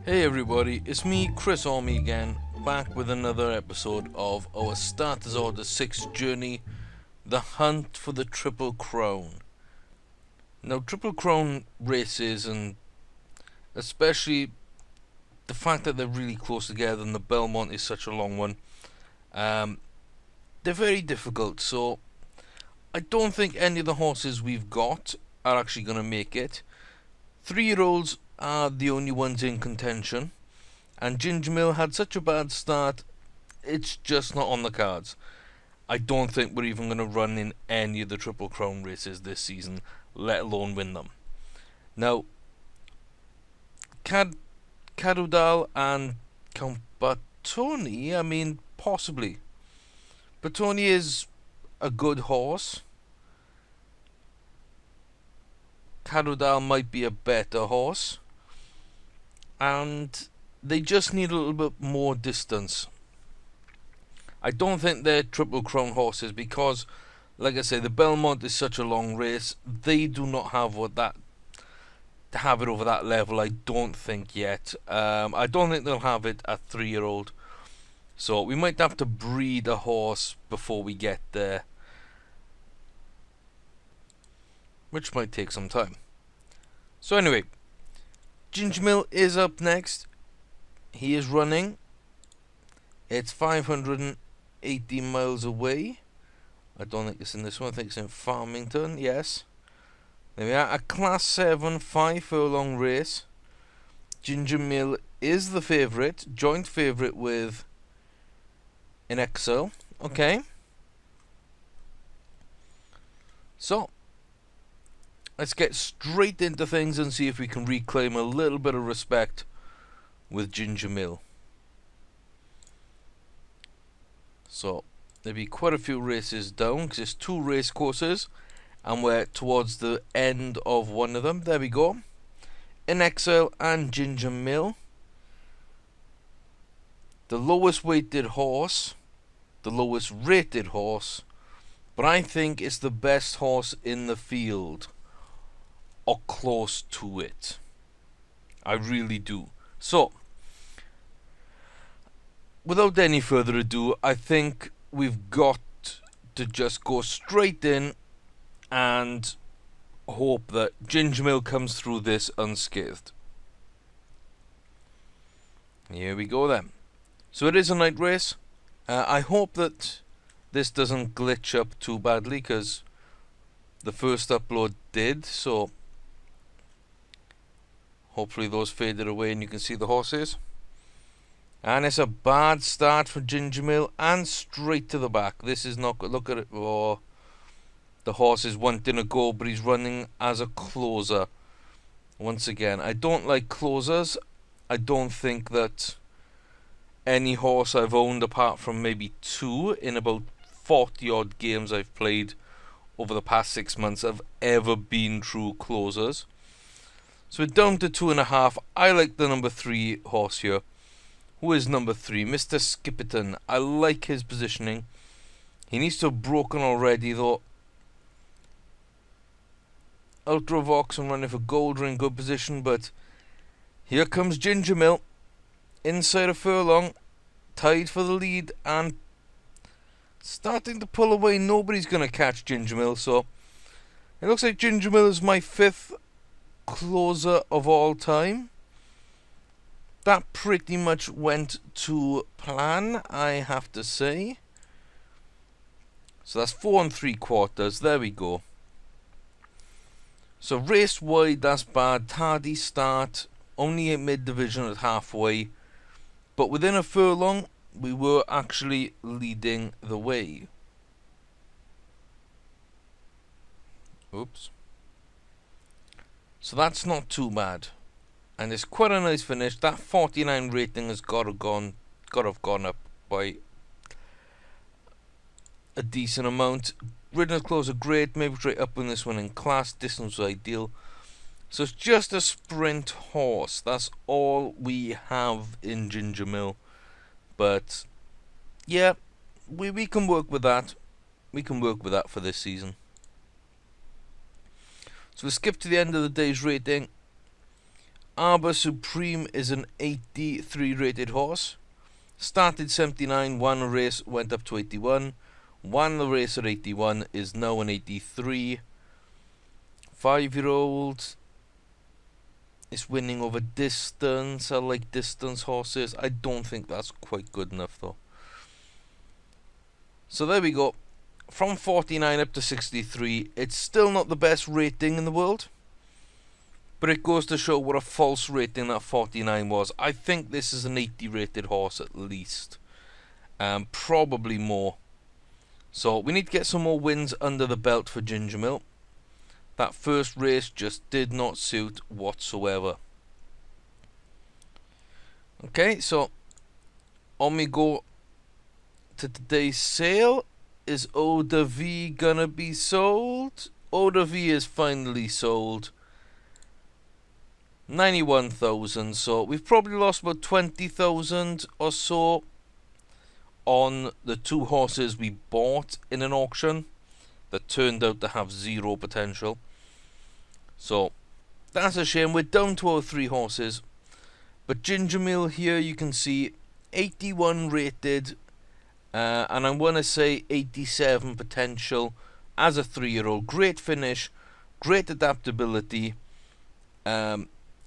Hey everybody, it's me, Chris Orme again, back with another episode of our Starters Order 6 journey, the hunt for the Triple Crown. Now, Triple Crown races, and especially the fact that they're really close together and the Belmont is such a long one, they're very difficult, so I don't think any of the horses we've got are actually going to make it. 3-year-olds are the only ones in contention, and Ginger Mill had such a bad start, it's just not on the cards. I don't think we're even going to run in any of the Triple Crown races this season, let alone win them. Now, Kadal and Count Batoni, I mean, possibly. Batoni is a good horse. Kadal might be a better horse, and they just need a little bit more distance. I don't think they're Triple Crown horses because, like I say, the Belmont is such a long race. They do not have it over that level, I don't think yet. I don't think they'll have it at 3-year-old. So we might have to breed a horse before we get there, which might take some time. So anyway, Ginger Mill is up next. He is running. It's 580 miles away. I don't think it's in this one. I think it's in Farmington. Yes. There we are. A Class 7 5-furlong race. Ginger Mill is the favourite. Joint favourite with In Exile. Okay. So, let's get straight into things and see if we can reclaim a little bit of respect with Ginger Mill. So, there'll be quite a few races down because it's 2 race courses and we're towards the end of one of them. There we go. In Exile and Ginger Mill. The lowest weighted horse, the lowest rated horse, but I think it's the best horse in the field, or close to it. I really do. So, without any further ado, I think we've got to just go straight in and hope that Ginger Mill comes through this unscathed. Here we go then. So it is a night race. I hope that this doesn't glitch up too badly, because the first upload did, so hopefully those faded away and you can see the horses. And it's a bad start for Ginger Mill and straight to the back. This is not good. Look at it. Oh, the horse is wanting a go, but he's running as a closer. Once again, I don't like closers. I don't think that any horse I've owned, apart from maybe 2 in about 40 odd games I've played over the past 6 months, have ever been true closers. So we're down to 2.5. I like the number 3 horse here. Who is number 3? Mr. Skipperton. I like his positioning. He needs to have broken already though. Ultravox and running for gold are in good position, but here comes Ginger Mill. Inside a furlong. Tied for the lead and starting to pull away. Nobody's going to catch Ginger Mill, so it looks like Ginger Mill is my 5th closer of all time. That pretty much went to plan, I have to say. So that's 4 3/4. There we go. So race wide, that's bad. Tardy start, only a mid-division at halfway, but within a furlong we were actually leading the way. Oops. So that's not too bad, and it's quite a nice finish. That 49 rating has got to have gone up by a decent amount. Ridden close are great, maybe straight up in this one in class. Distance was ideal. So it's just a sprint horse. That's all we have in Ginger Mill. But yeah, we can work with that. We can work with that for this season. So we skip to the end of the day's rating. Arbor Supreme is an 83 rated horse. Started 79, won a race, went up to 81. Won the race at 81, is now an 83. 5-year-old is winning over distance. I like distance horses. I don't think that's quite good enough though. So there we go. From 49 up to 63. It's still not the best rating in the world, but it goes to show what a false rating that 49 was. I think this is an 80 rated horse at least. Probably more. So we need to get some more wins under the belt for Ginger Mill. That first race just did not suit whatsoever. Okay, so on we go to today's sale. Is Eau de Vie gonna be sold? Eau de Vie is finally sold. 91,000, so we've probably lost about 20,000 or so on the two horses we bought in an auction that turned out to have zero potential. So that's a shame. We're down to our 3 horses, but Ginger Mill here you can see 81 rated, and I want to say 87 potential as a 3-year-old. Great finish, great adaptability,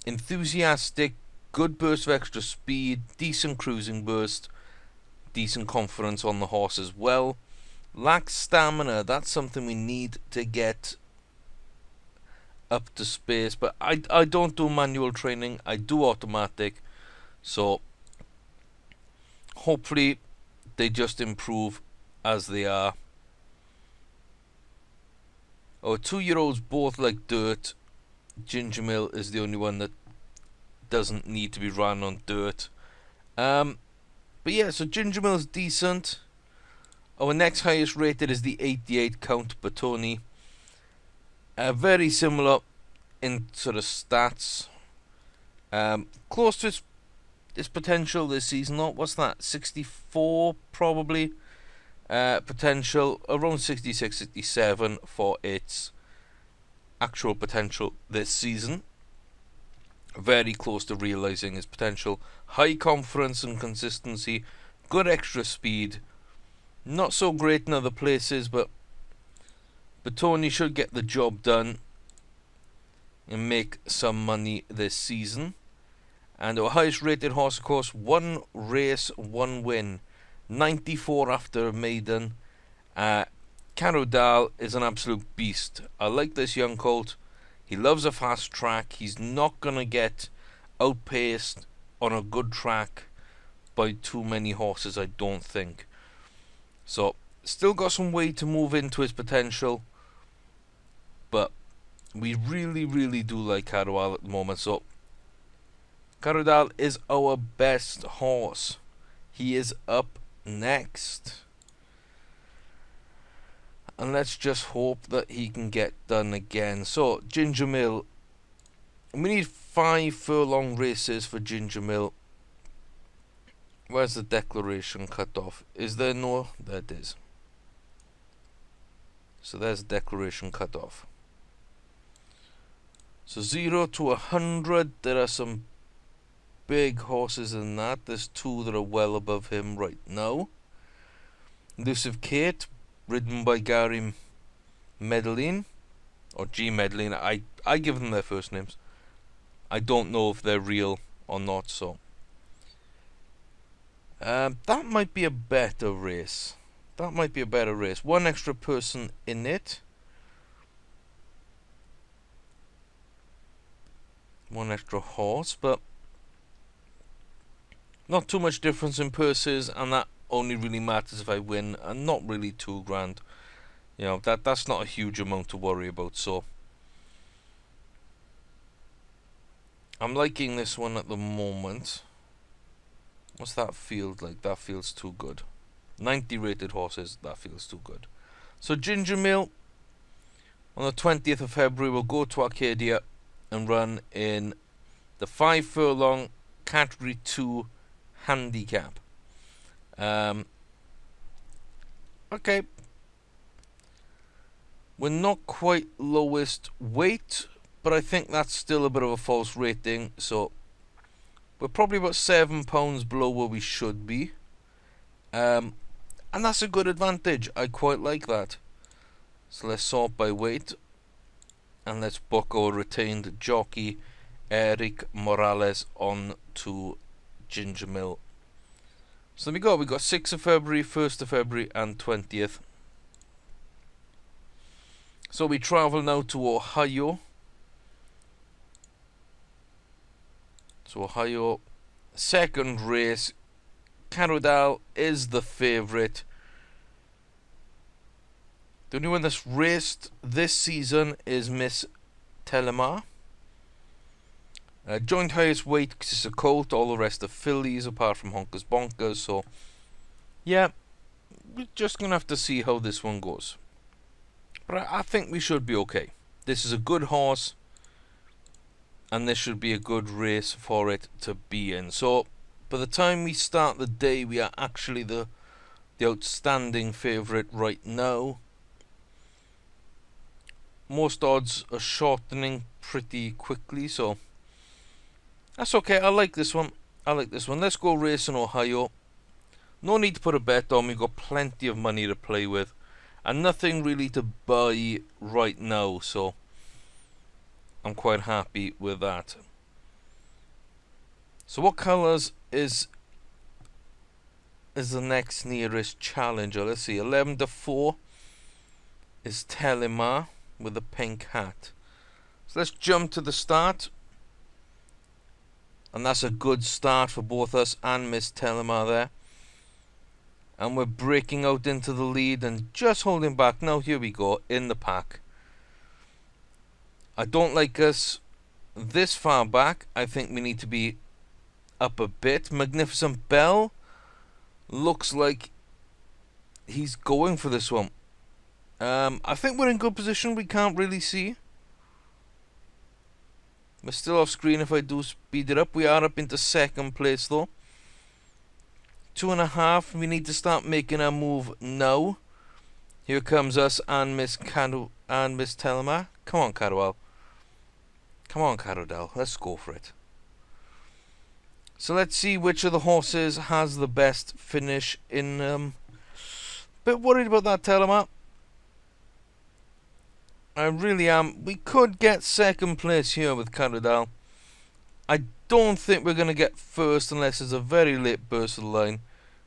enthusiastic, good burst of extra speed, decent cruising burst, decent confidence on the horse as well. Lacks stamina. That's something we need to get up to space, but I don't do manual training, I do automatic, so hopefully they just improve as they are. Our 2-year-olds both like dirt. Ginger Mill is the only one that doesn't need to be run on dirt. But yeah, so Ginger Mill is decent. Our next highest rated is the 88 Count Batoni. Very similar in sort of stats. Close to its potential this season. What's that? 64 probably. Potential around 66, 67 for its actual potential this season. Very close to realizing its potential. High confidence and consistency. Good extra speed. Not so great in other places, but Batoni should get the job done and make some money this season. And our highest rated horse, of course, 1 race, 1 win. 94 after a maiden. Kadal is an absolute beast. I like this young colt. He loves a fast track. He's not going to get outpaced on a good track by too many horses, I don't think. So, still got some way to move into his potential, but we really, really do like Kadal at the moment. So, Kadal is our best horse. He is up next. And let's just hope that he can get done again. So, Ginger Mill. We need 5 furlong races for Ginger Mill. Where's the declaration cut off? Is there no? There it is. So there's the declaration cut off. So 0 to 100. There are some big horses in that. There's 2 that are well above him right now. Elusive Kate, ridden by Gary Medellin, or G Medellin. I give them their first names. I don't know if they're real or not, so that might be a better race. That might be a better race. 1 extra person in it. 1 extra horse, but not too much difference in purses, and that only really matters if I win, and not really $2,000. You know, that's not a huge amount to worry about, so I'm liking this one at the moment. What's that field like? That feels too good. 90 rated horses, that feels too good. So Ginger Mill, on the 20th of February, we'll go to Arcadia and run in the 5 furlong Category 2 handicap. Okay. We're not quite lowest weight, but I think that's still a bit of a false rating, so we're probably about £7 below where we should be. And that's a good advantage. I quite like that. So let's sort by weight, and let's book our retained jockey Eric Morales on to Ginger Mill. So there we go. We got 6th of February, 1st of February, and 20th. So we travel now to Ohio. So Ohio, second race. Kadal is the favourite. The only one that's raced this season is Miss Telemar. Joint highest weight because it's a colt. All the rest are fillies apart from Honkers Bonkers. So yeah, we're just going to have to see how this one goes. But I think we should be okay. This is a good horse, and this should be a good race for it to be in. So by the time we start the day, we are actually the outstanding favourite right now. Most odds are shortening pretty quickly, so that's okay. I like this one. Let's go race in Ohio. No need to put a bet on. We've got plenty of money to play with, and nothing really to buy right now, so I'm quite happy with that. So what colours is the next nearest challenger? Let's see. 11 to 4 is Telemar with a pink hat. So let's jump to the start. And that's a good start for both us and Miss Telemar there. And we're breaking out into the lead and just holding back. Now here we go, in the pack. I don't like us this far back. I think we need to be up a bit. Magnificent Bell looks like he's going for this one. I think we're in good position. We can't really see. We're still off screen if I do speed it up. We are up into second place though. 2.5. We need to start making our move now. Here comes us and Miss Telemar. Come on, Kadal. Come on, Kadal. Let's go for it. So let's see which of the horses has the best finish in. Bit worried about that, Telemar. I really am. We could get second place here with Kadal. I don't think we're going to get first unless it's a very late burst of the line.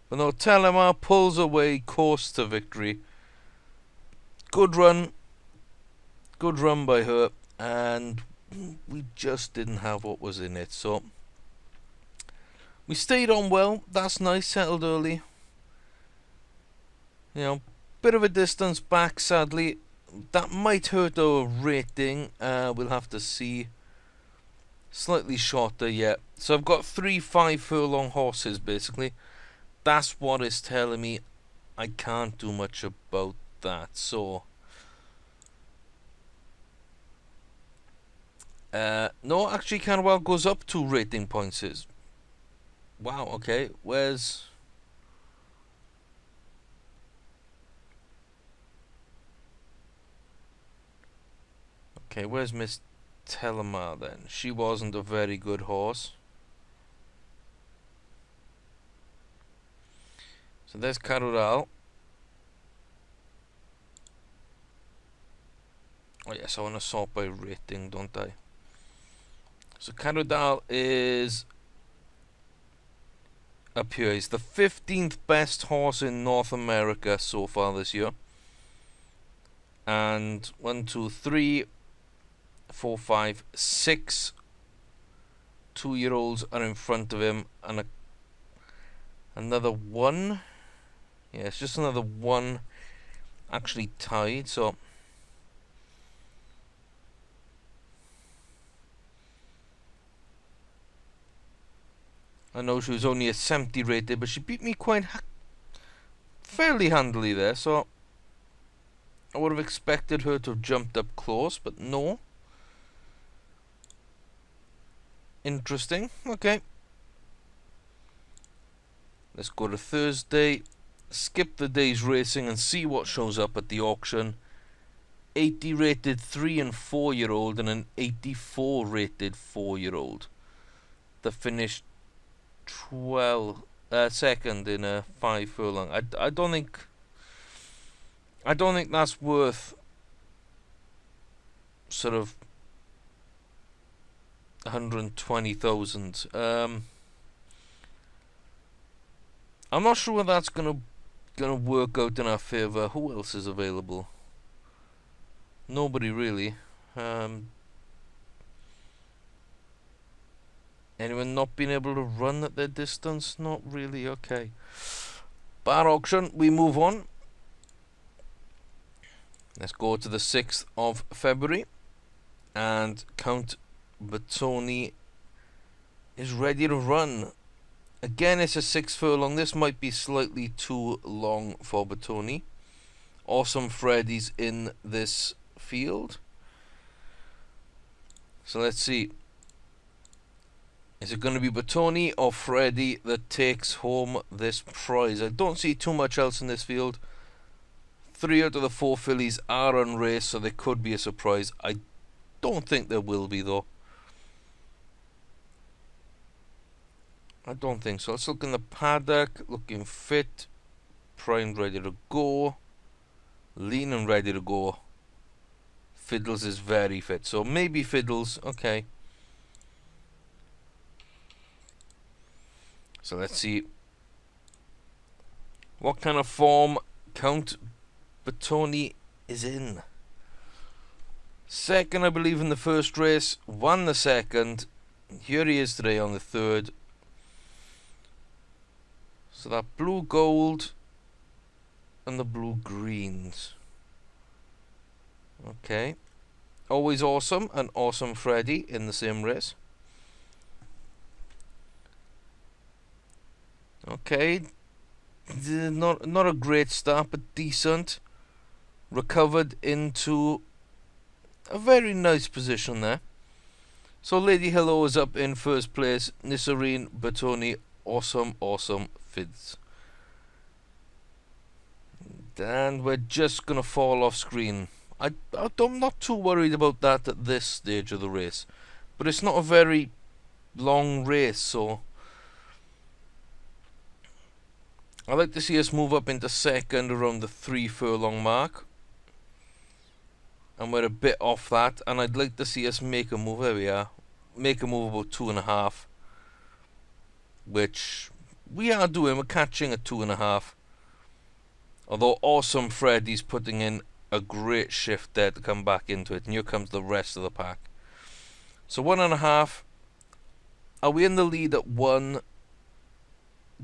But no, Telemar pulls away, course to victory. Good run. Good run by her. And we just didn't have what was in it. So we stayed on well. That's nice. Settled early. You know, bit of a distance back, sadly. That might hurt our rating. We'll have to see. Slightly shorter yet. So I've got 3 5-furlong horses basically. That's what it's telling me. I can't do much about that. So no, actually Canwell goes up 2 rating points. Wow, okay. Where's Miss Telemar then? She wasn't a very good horse. So there's Kadal. Oh yes, I want to sort by rating, don't I? So Kadal is up here. He's the 15th best horse in North America so far this year. And 1, 2, 3, 4, 5, 6 2-year-olds are in front of him, and another one. Yeah, it's just another one actually tied. So I know she was only a 70 rated, but she beat me quite fairly handily there. So I would have expected her to have jumped up close, but no. Interesting. Okay. Let's go to Thursday. Skip the day's racing and see what shows up at the auction. 80 rated 3 and 4-year-old and an 84 rated 4-year-old that finished 2nd in a 5 furlong. I don't think that's worth sort of 120,000. I'm not sure that's gonna work out in our favour. Who else is available? Nobody really. Anyone not being able to run at their distance? Not really. Okay. Bar auction. We move on. Let's go to the 6th of February, and Count Batoni is ready to run. Again, it's a 6 furlong. This might be slightly too long for Batoni. Awesome Freddy's in this field. So let's see. Is it going to be Batoni or Freddy that takes home this prize? I don't see too much else in this field. 3 out of the 4 fillies are unraced, so there could be a surprise. I don't think there will be, though. I don't think so. Let's look in the paddock. Looking fit. Primed, ready to go. Lean and ready to go. Fiddles is very fit, so maybe Fiddles. Okay. So let's see what kind of form Count Batoni is in. Second, I believe, in the first race. Won the second. Here he is today on the third. So that blue gold and the blue greens. Okay. Always Awesome and Awesome Freddy in the same race. Okay. Not a great start, but decent. Recovered into a very nice position there. So Lady Hello is up in first place. Nisarine, Batoni, Awesome Fids. And we're just going to fall off screen. I'm not too worried about that at this stage of the race. But it's not a very long race, so I'd like to see us move up into second around the 3 furlong mark. And we're a bit off that, and I'd like to see us make a move. There we are. Make a move about 2.5. Which we are doing. We're catching at 2.5. Although Awesome Freddy's putting in a great shift there to come back into it. And here comes the rest of the pack. So 1.5. Are we in the lead at 1?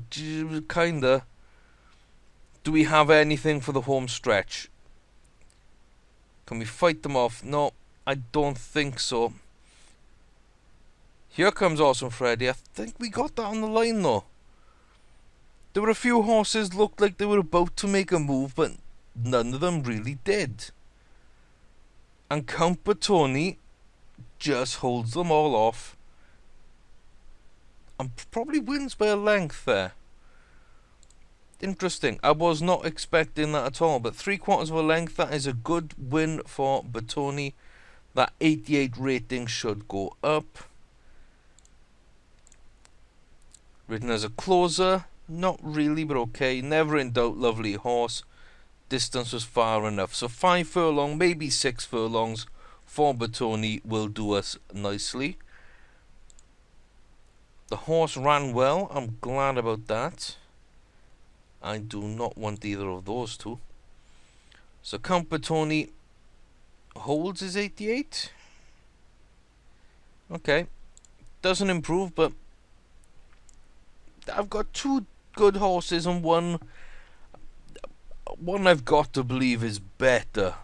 Kinda. Do we have anything for the home stretch? Can we fight them off? No, I don't think so. Here comes Awesome Freddy. I think we got that on the line, though. There were a few horses looked like they were about to make a move, but none of them really did. And Count Batoni just holds them all off. And probably wins by a length there. Interesting. I was not expecting that at all. But 3/4 of a length, that is a good win for Batoni. That 88 rating should go up. Written as a closer. Not really, but okay. Never in doubt, lovely horse. Distance was far enough. So 5 furlong, maybe 6 furlongs for Batoni will do us nicely. The horse ran well. I'm glad about that. I do not want either of those two. So Count Batoni holds his 88. Okay. Doesn't improve, but I've got 2 good horses, and one I've got to believe is better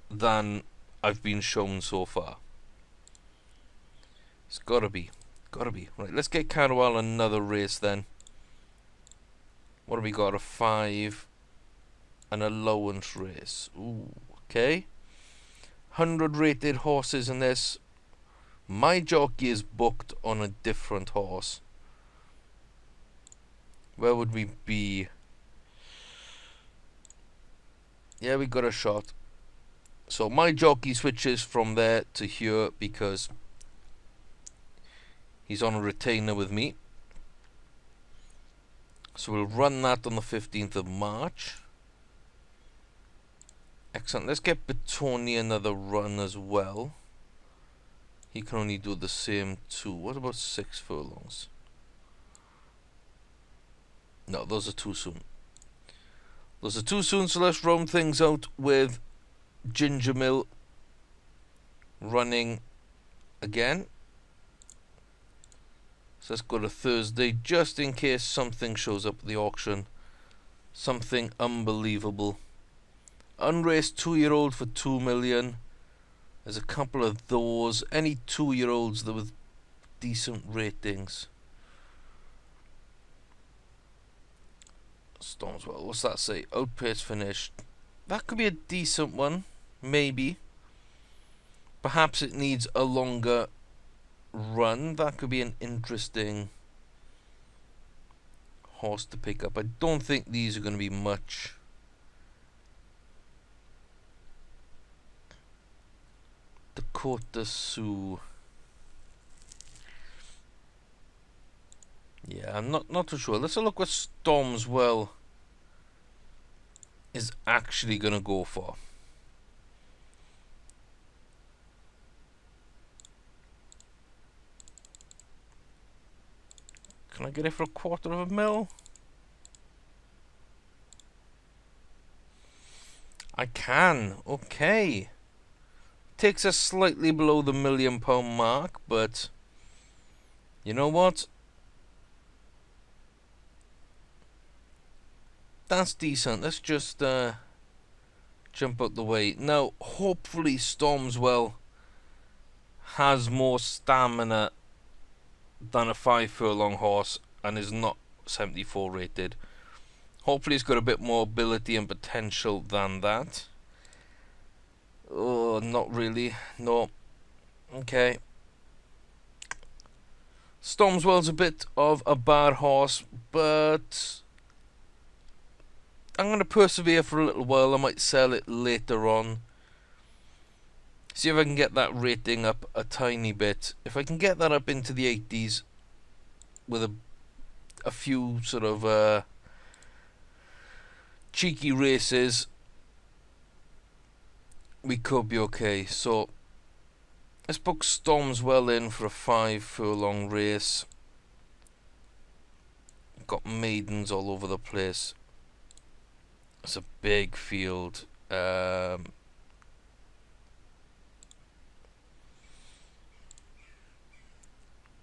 than I've been shown so far. It's gotta be. Right, let's get Cadwell another race then. What have we got? A 5 and allowance race. Ooh, okay. 100 rated horses in this. My jockey is booked on a different horse. Where would we be? Yeah, we got a shot. So my jockey switches from there to here because he's on a retainer with me. So we'll run that on the 15th of March. Excellent. Let's get Batoni another run as well. He can only do the same 2. What about 6 furlongs? No, those are too soon. Those are too soon, so let's round things out with Ginger Mill running again. So let's go to Thursday, just in case something shows up at the auction. Something unbelievable. Unraced 2-year-old for 2 million. There's a couple of those. Any 2-year-olds that with decent ratings. Stormswell, what's that say? Outpace finished. That could be a decent one, maybe. Perhaps it needs a longer run. That could be an interesting horse to pick up. I don't think these are going to be much. Dakota Sioux. Yeah, I'm not too sure. Let's have a look what Stormswell is actually going to go for. Can I get it for $250,000? I can. Okay. Takes us slightly below the £1 million mark, but you know what? That's decent. Let's just jump out the way. Now, hopefully Stormswell has more stamina than a 5 furlong horse and is not 74 rated. Hopefully it's got a bit more ability and potential than that. Oh, not really. No. Okay. Stormswell's a bit of a bad horse, but I'm going to persevere for a little while. I might sell it later on. See if I can get that rating up a tiny bit. If I can get that up into the 80s with a few sort of cheeky races, we could be okay. So let's book Stormswell in for a 5 furlong race. Got maidens all over the place. It's a big field.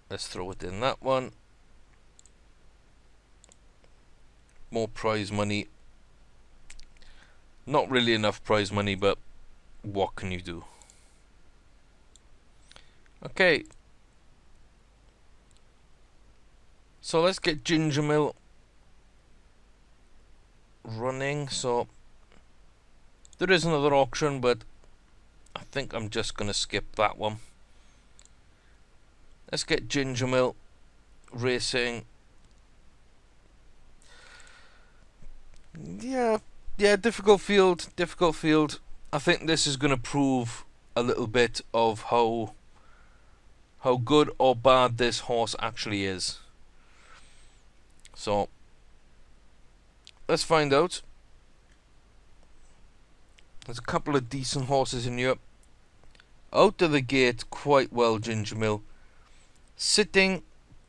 Let's throw it in that one. More prize money. Not really enough prize money, but what can you do? Okay. So let's get Ginger Mill running. So there is another auction, but I think I'm just going to skip that one. Let's get Ginger Mill racing. Yeah, difficult field. I think this is going to prove a little bit of how good or bad this horse actually is. So let's find out. There's a couple of decent horses in here. Out of the gate quite well, Ginger Mill. Sitting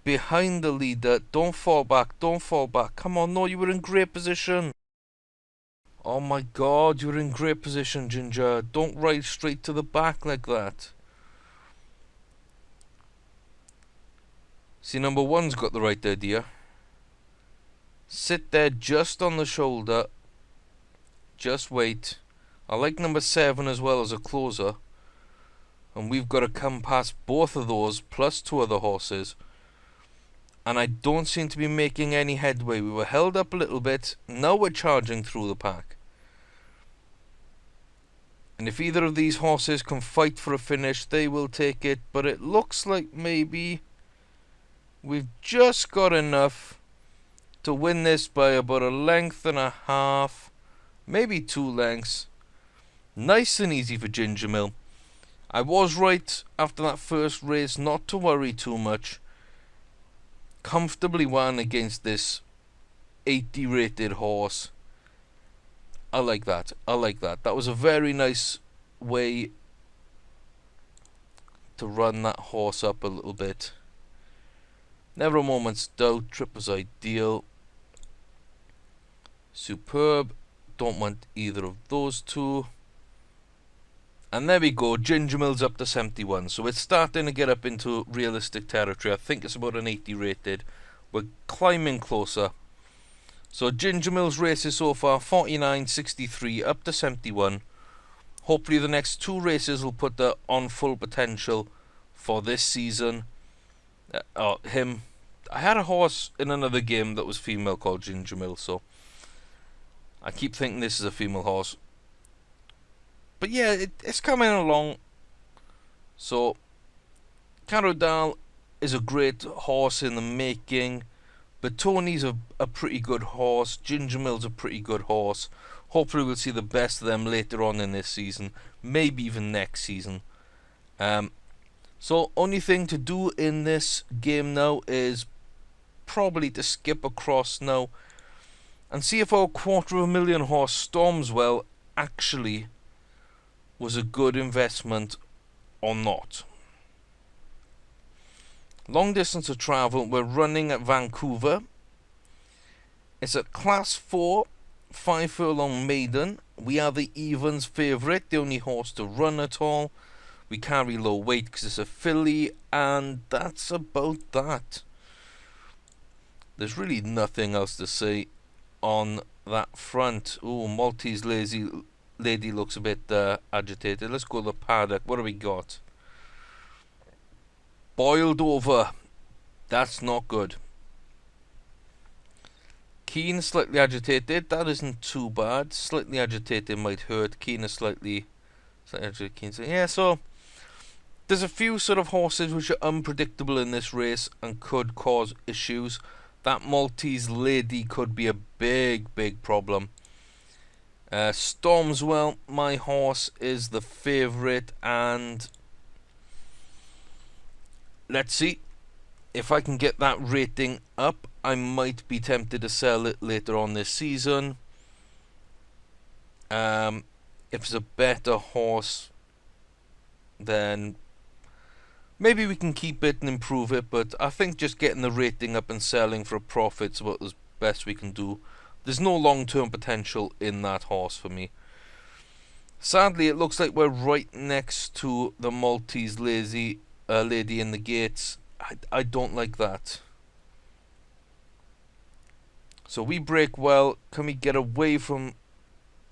behind the leader. Don't fall back. Come on, no, you were in great position. Oh my god, you're in great position, Ginger. Don't ride straight to the back like that. See, number 1's got the right idea. Sit there just on the shoulder. Just wait. I like number 7 as well as a closer. And we've got to come past both of those, plus 2 other horses. And I don't seem to be making any headway. We were held up a little bit. Now we're charging through the pack. And if either of these horses can fight for a finish, they will take it. But it looks like maybe we've just got enough to win this by about a length and a half. Maybe 2 lengths. Nice and easy for Ginger Mill. I was right after that first race not to worry too much. Comfortably won against this 80 rated horse. I like that. I like that. That was a very nice way to run that horse up a little bit. Never a moment's doubt. Trip was ideal. Superb. Don't want either of those two. And there we go. Ginger Mill's up to 71. So it's starting to get up into realistic territory. I think it's about an 80 rated. We're climbing closer. So Ginger Mill's races so far, 49, 63, up to 71. Hopefully the next two races will put her on full potential for this season. Him. I had a horse in another game that was female called Ginger Mill, so I keep thinking this is a female horse. But yeah, it's coming along. So Kadal is a great horse in the making. Batoni's a pretty good horse. Ginger Mill's a pretty good horse. Hopefully we'll see the best of them later on in this season. Maybe even next season. So only thing to do in this game now is probably to skip across now and see if our $250,000 horse Stormswell actually was a good investment or not. Long distance of travel, we're running at Vancouver. It's a class 4 5 furlong maiden. We are the evens favourite, the only horse to run at all. We carry low weight because it's a filly, and that's about that. There's really nothing else to say on that front. Oh, Maltese lady looks a bit agitated. Let's go to the paddock. What do we got? Boiled over. That's not good. Keen, slightly agitated. That isn't too bad. Slightly agitated might hurt. Keen is slightly agitated. Keen. Yeah, so there's a few sort of horses which are unpredictable in this race and could cause issues. That Maltese lady could be a big problem. Stormswell, my horse, is the favourite, and let's see if I can get that rating up. I might be tempted to sell it later on this season. If it's a better horse, then maybe we can keep it and improve it, but I think just getting the rating up and selling for a profit is about as best we can do. There's no long-term potential in that horse for me. Sadly, it looks like we're right next to the Maltese lady in the gates. I don't like that. So we break well. Can we get away from...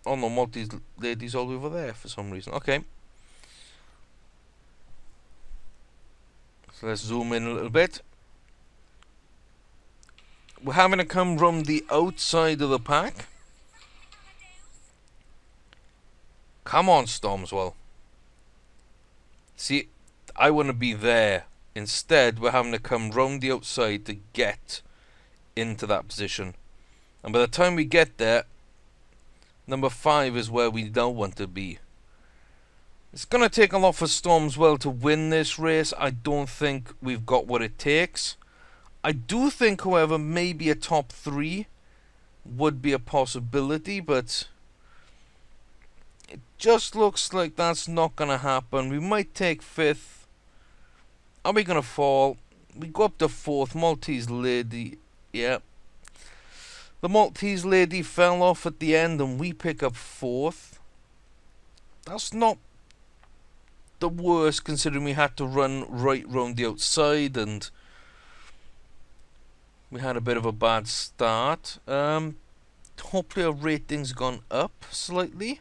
Oh no, Maltese lady's all over there for some reason. Okay. So let's zoom in a little bit. We're having to come from the outside of the pack. Come on, Stormswell. See, I want to be there. Instead, we're having to come round the outside to get into that position. And by the time we get there, number 5 is where we don't want to be. It's going to take a lot for Stormswell to win this race. I don't think we've got what it takes. I do think, however, maybe a top 3 would be a possibility, but it just looks like that's not going to happen. We might take 5th. Are we going to fall? We go up to 4th. Maltese lady. Yeah. The Maltese lady fell off at the end and we pick up 4th. That's not the worst, considering we had to run right round the outside and we had a bit of a bad start. Hopefully our rating's gone up slightly.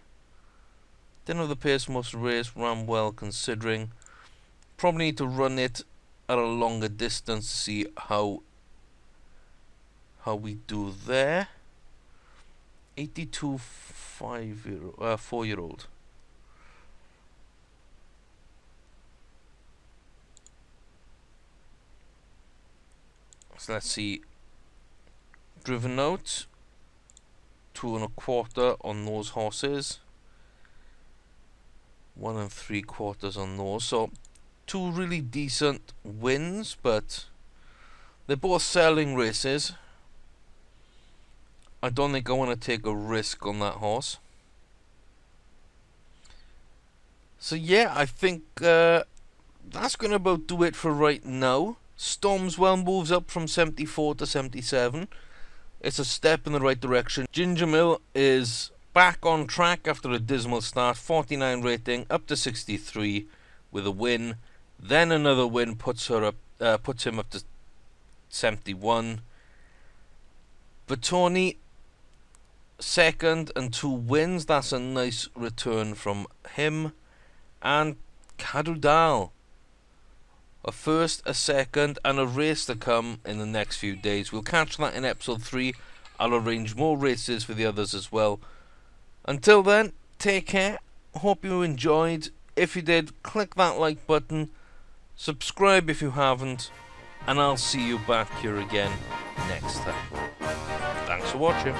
Didn't have the pace most of the race, ran well considering. Probably need to run it at a longer distance to see how we do there. 82 4-year-old. So let's see. Driven out 2 1/4 on those horses. 1 3/4 on those. So 2 really decent wins, but they're both selling races. I don't think I want to take a risk on that horse. So yeah, I think that's going to about do it for right now. Stormswell moves up from 74 to 77. It's a step in the right direction. Ginger Mill is back on track after a dismal start. 49 rating, up to 63 with a win. Then another win puts him up to 71. Batoni, second and 2 wins. That's a nice return from him. And Kadal, a first, a second, and a race to come in the next few days. We'll catch that in episode 3. I'll arrange more races for the others as well. Until then, take care. Hope you enjoyed. If you did, click that like button. Subscribe if you haven't. And I'll see you back here again next time. Thanks for watching.